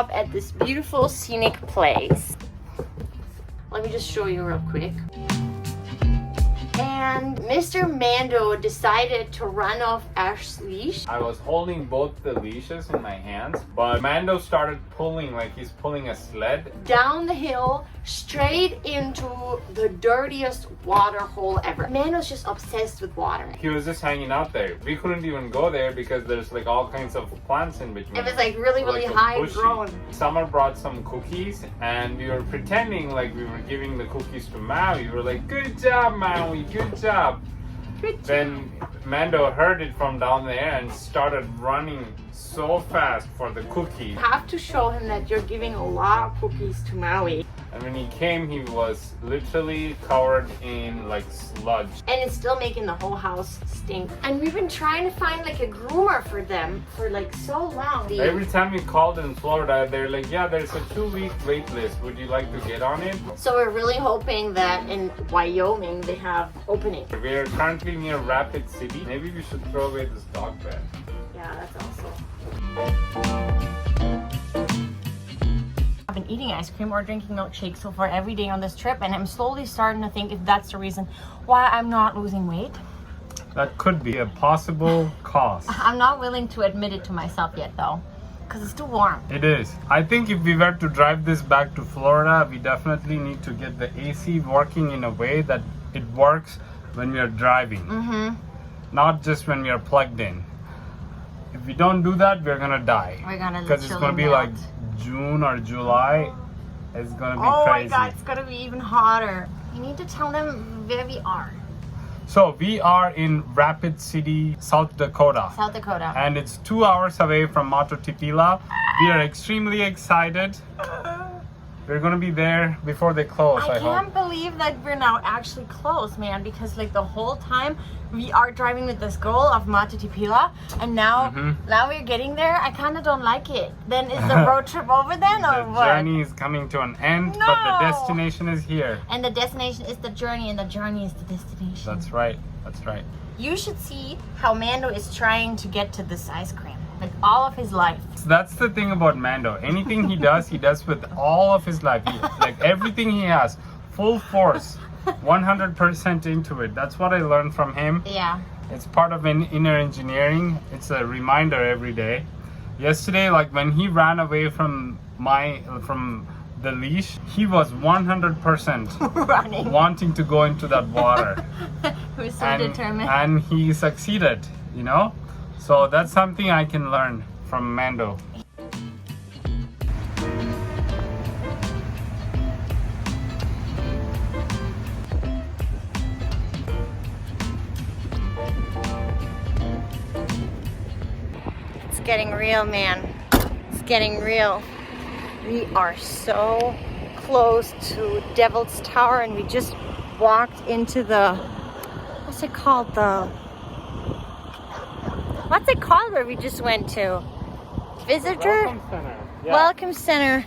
stop at this beautiful scenic place. Let me just show you real quick. And Mr. Mando decided to run off Ash's leash. I was holding both the leashes in my hands, but Mando started pulling like he's pulling a sled. Down the hill, straight into the dirtiest water hole ever. Mando's just obsessed with water. He was just hanging out there. We couldn't even go there because there's like all kinds of plants in between. It was like really Like high bushy. grown. Summer brought some cookies and we were pretending like we were giving the cookies to Maui. We were like, good job, Maui, good job. Then Mando heard it from down there and started running so fast for the cookie. You have to show him that you're giving a lot of cookies to Maui. And when he came, he was literally covered in like sludge. And it's still making the whole house stink. And we've been trying to find like a groomer for them for like so long. Every time we called in Florida, they're like, yeah, there's a 2-week wait list. Would you like to get on it? So we're really hoping that in Wyoming they have opening. We are currently near Rapid City. Maybe we should throw away this dog bed. Yeah, that's also. I've been eating ice cream or drinking milkshakes so far every day on this trip, and I'm slowly starting to think if that's the reason why I'm not losing weight. That could be a possible cause. I'm not willing to admit it to myself yet though, because it's too warm. It is. I think if we were to drive this back to Florida, we definitely need to get the AC working in a way that it works when we are driving. Not just when we are plugged in. If we don't do that, we're gonna die. We're gonna because it's gonna be melt. like June or July. It's gonna be oh crazy. My god, it's gonna be even hotter. You need to tell them where we are. So we are in Rapid City, South Dakota. South Dakota. And it's 2 hours away from Mato Tipila. We are extremely excited. We're gonna be there before they close, I hope. I can't believe that we're now actually close, man, because like the whole time we are driving with this girl of Mato Tipila, and now we're getting there. I kind of don't like it. Then is the road trip over then, or what? The journey is coming to an end, but the destination is here. And the destination is the journey, and the journey is the destination. That's right. That's right. You should see how Mando is trying to get to this ice cream, like all of his life. So that's the thing about Mando. Anything he does with all of his life. Like everything he has, full force, 100% into it. That's what I learned from him. Yeah. It's part of inner engineering. It's a reminder every day. Yesterday, like when he ran away from the leash, he was 100% running, wanting to go into that water. He was so determined. And he succeeded, you know? So that's something I can learn from Mando. It's getting real, man. It's getting real. We are so close to Devil's Tower, and we just walked into the, what's it called where we just went to? Visitor? Welcome Center. Yeah. Welcome Center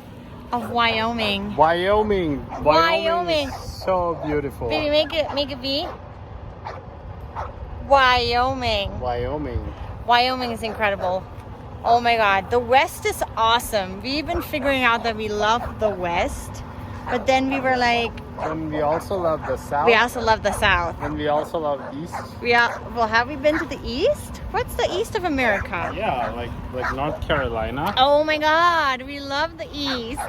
of Wyoming. Wyoming. Wyoming. Is so beautiful. Baby, make it V. Wyoming. Wyoming. Wyoming is incredible. Oh my god, the West is awesome. We've been figuring out that we love the West, but then we were like, And we also love the South. we also love the South. And we also love East. Well, have we been to the East? What's the East of America? Yeah, like North Carolina. Oh my god, we love the East.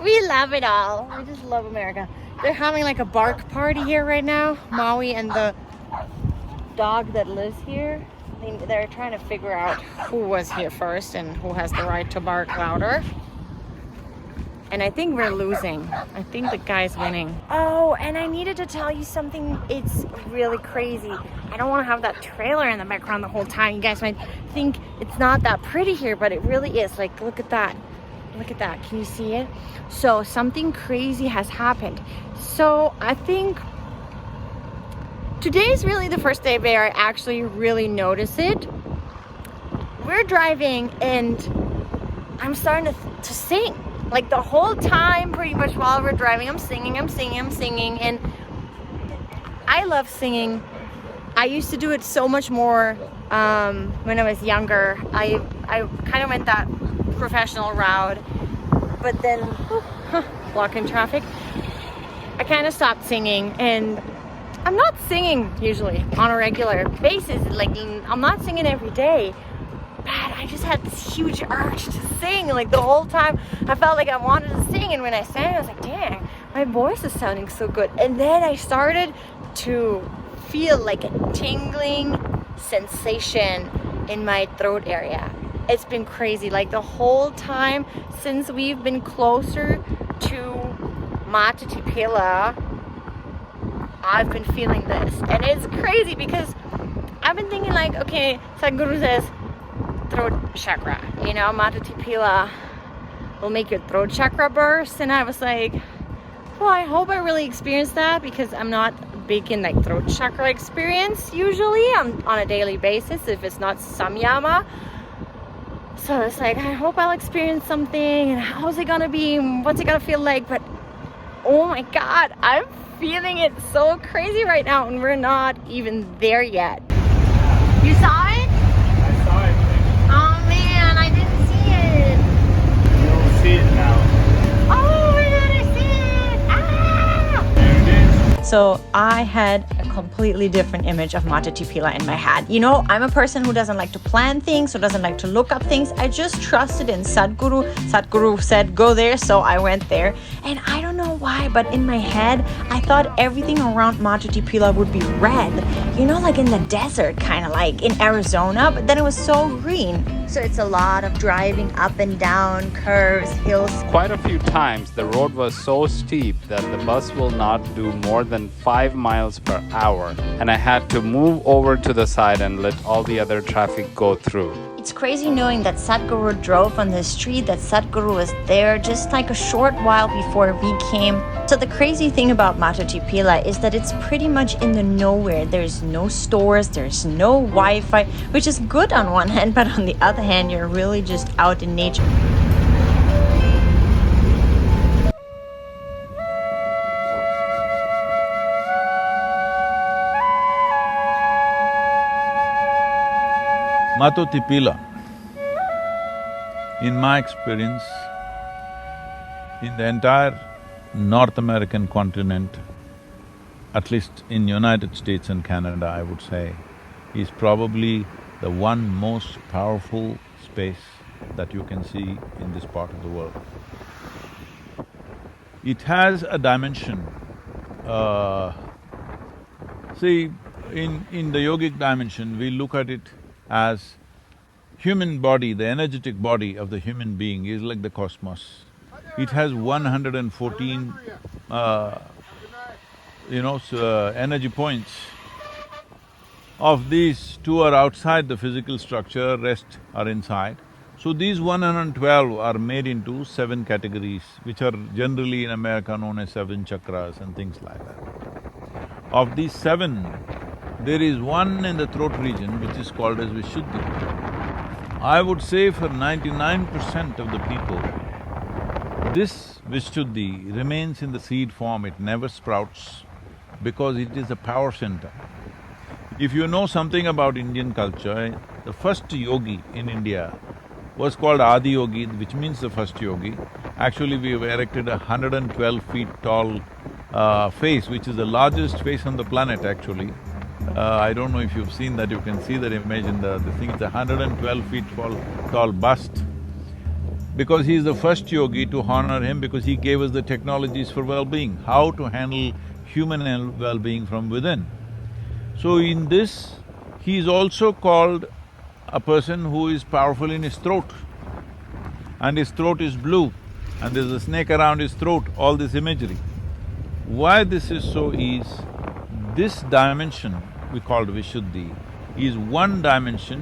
We love it all. We just love America. They're having like a bark party here right now. Maui and the dog that lives here. They're trying to figure out who was here first and who has the right to bark louder. And I think we're losing. I think the guy's winning. Oh, and I needed to tell you something. It's really crazy. I don't want to have that trailer in the background the whole time. You guys might think it's not that pretty here, but it really is. Like, look at that. Look at that. Can you see it? So something crazy has happened. So I think today is really the first day where I actually really notice it. We're driving and I'm starting to sing. Like the whole time, pretty much while we're driving, I'm singing. And I love singing. I used to do it so much more when I was younger. I kind of went that professional route. but then blocking traffic. I kind of stopped singing, and I'm not singing usually on a regular basis. Like, I'm not singing every day, but I just had this huge urge to sing. Like, the whole time I felt like I wanted to sing, and when I sang, I was like, dang, my voice is sounding so good. And then I started to feel like a tingling sensation in my throat area. It's been crazy. Like, the whole time since we've been closer to Mato Tipila, I've been feeling this, and it's crazy because I've been thinking like, okay, Sadhguru says throat chakra, you know, Mato Tipila will make your throat chakra burst, and I was like, well, I hope I really experience that, because I'm not big in like throat chakra experience usually on a daily basis if it's not samyama. So it's like, I hope I'll experience something, and how's it gonna be, what's it gonna feel like? But oh my god, I'm feeling it so crazy right now, and we're not even there yet. You saw it? I saw it. Oh man, I didn't see it. You'll see it now. Oh my god, I see it! Ah! There it is. So I had a completely different image of Mato Tipila in my head. You know, I'm a person who doesn't like to plan things, who doesn't like to look up things. I just trusted in Sadhguru. Sadhguru said, go there, so I went there. And I don't know why, but in my head, I thought everything around Mato Tipila would be red. You know, like in the desert, kind of like in Arizona, but then it was so green. So it's a lot of driving up and down, curves, hills. Quite a few times the road was so steep that the bus will not do more than 5 miles per hour, and I had to move over to the side and let all the other traffic go through. It's crazy knowing that Sadhguru drove on the street, that Sadhguru was there just like a short while before we came. So the crazy thing about Mato Tipila is that it's pretty much in the nowhere. There's no stores, there's no Wi-Fi, which is good on one hand, but on the other hand, you're really just out in nature. Mato Tipila, in my experience, in the entire North American continent, at least in United States and Canada, I would say, is probably the one most powerful space that you can see in this part of the world. It has a dimension. See, in the yogic dimension, we look at it as human body, the energetic body of the human being is like the cosmos. It has 114, energy points. Of these, 2 are outside the physical structure, rest are inside. So these 112 are made into 7 categories, which are generally in America known as 7 chakras and things like that. Of these 7, there is one in the throat region which is called as Vishuddhi. I would say for 99% of the people, this Vishuddhi remains in the seed form, it never sprouts because it is a power center. If you know something about Indian culture, the first yogi in India was called Adi Yogi, which means the first yogi. Actually, we have erected a 112 feet tall face, which is the largest face on the planet actually. I don't know if you've seen that, you can see that image in the thing, it's a 112 feet tall bust. Because he is the first yogi, to honor him, because he gave us the technologies for well-being, how to handle human well-being from within. So in this, he is also called a person who is powerful in his throat, and his throat is blue, and there's a snake around his throat, all this imagery. Why this is so is, this dimension we called Vishuddhi is one dimension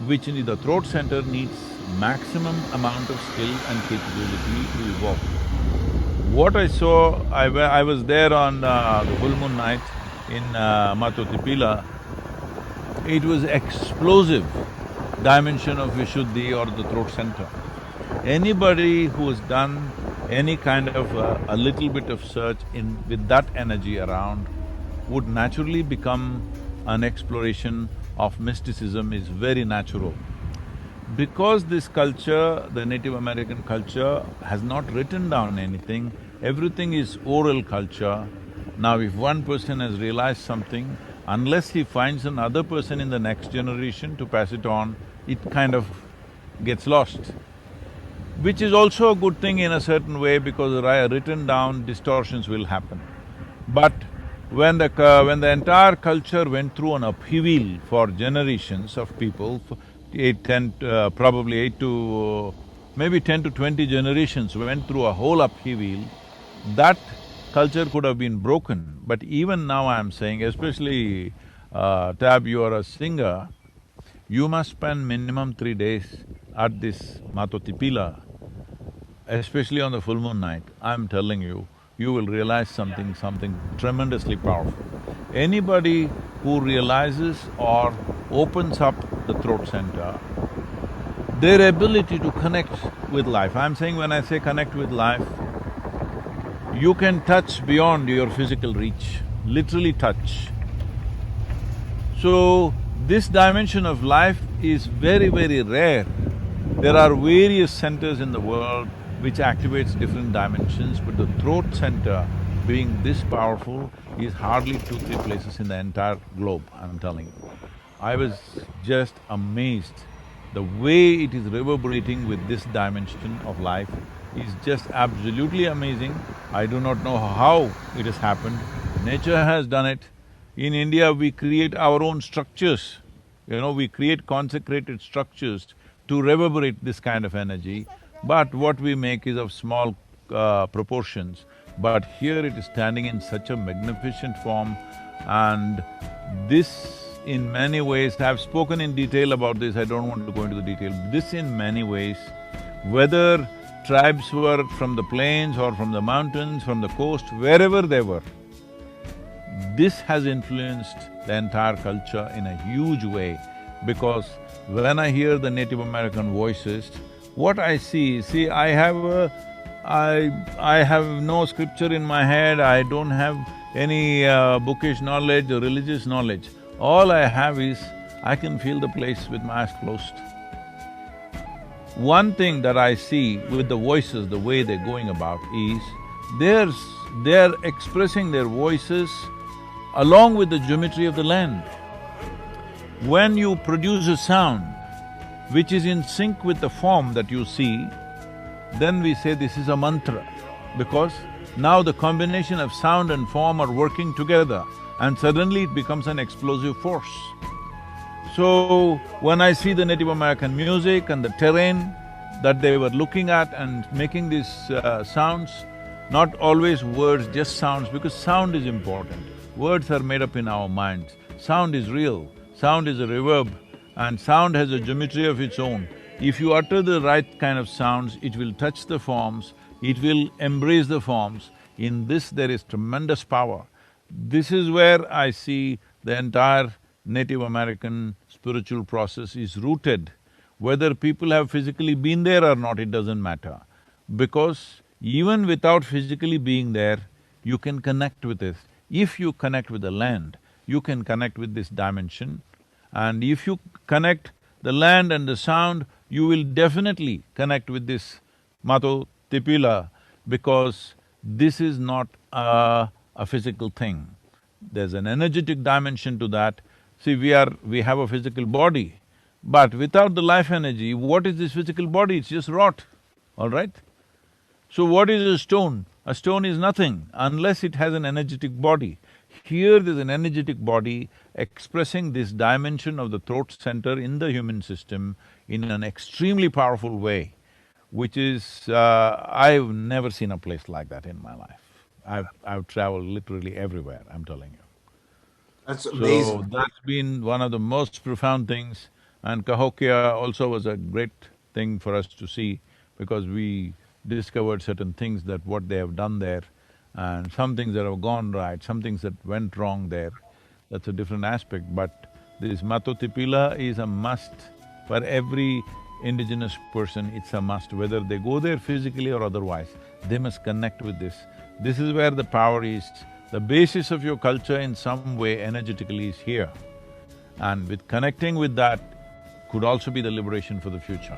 which in the throat center needs maximum amount of skill and capability to evolve. What I saw, I was there on the full moon night in Mato Tipila. It was explosive dimension of Vishuddhi or the throat center. Anybody who has done any kind of a little bit of search with that energy around would naturally become an exploration of mysticism is very natural. Because this culture, the Native American culture, has not written down anything, everything is oral culture. Now if one person has realized something, unless he finds another person in the next generation to pass it on, it kind of gets lost. Which is also a good thing in a certain way, because written down distortions will happen. But when the entire culture went through an upheaval for generations of people, probably 10 to 20 generations went through a whole upheaval, that culture could have been broken. But even now I'm saying, especially Tab, you are a singer, you must spend minimum 3 days at this Mato Tipila, especially on the full moon night. I'm telling you, you will realize something tremendously powerful. Anybody who realizes or opens up the throat center, their ability to connect with life, I'm saying when I say connect with life, you can touch beyond your physical reach, literally touch. So, this dimension of life is very, very rare. There are various centers in the world which activates different dimensions, but the throat center being this powerful is hardly 2, 3 places in the entire globe, I'm telling you. I was just amazed. The way it is reverberating with this dimension of life is just absolutely amazing. I do not know how it has happened. Nature has done it. In India, we create our own structures. We create consecrated structures to reverberate this kind of energy, but what we make is of small proportions. But here it is standing in such a magnificent form, and this in many ways, I've spoken in detail about this, I don't want to go into the detail. This in many ways, whether tribes were from the plains or from the mountains, from the coast, wherever they were, this has influenced the entire culture in a huge way, because when I hear the Native American voices, what I see, I have no scripture in my head, I don't have any bookish knowledge or religious knowledge. All I have is, I can feel the place with my eyes closed. One thing that I see with the voices, the way they're going about is, they're expressing their voices along with the geometry of the land. When you produce a sound which is in sync with the form that you see, then we say this is a mantra, because now the combination of sound and form are working together, and suddenly it becomes an explosive force. So, when I see the Native American music and the terrain that they were looking at and making these sounds, not always words, just sounds, because sound is important. Words are made up in our minds. Sound is real, sound is a reverb, and sound has a geometry of its own. If you utter the right kind of sounds, it will touch the forms, it will embrace the forms. In this there is tremendous power. This is where I see the entire Native American spiritual process is rooted. Whether people have physically been there or not, it doesn't matter. Because even without physically being there, you can connect with it. If you connect with the land, you can connect with this dimension. And if you connect the land and the sound, you will definitely connect with this Mato Tipila, because this is not a physical thing. There's an energetic dimension to that. See, we have a physical body, but without the life energy, what is this physical body? It's just rot, all right? So what is a stone? A stone is nothing unless it has an energetic body. Here there's an energetic body expressing this dimension of the throat center in the human system in an extremely powerful way, which is… I've never seen a place like that in my life. I've traveled literally everywhere, I'm telling you. That's amazing. So that's been one of the most profound things, and Cahokia also was a great thing for us to see, because we discovered certain things that what they have done there, and some things that have gone right, some things that went wrong there. That's a different aspect, but this Mato Tipila is a must for every indigenous person, it's a must. Whether they go there physically or otherwise, they must connect with this. This is where the power is. The basis of your culture in some way energetically is here. And with connecting with that, could also be the liberation for the future.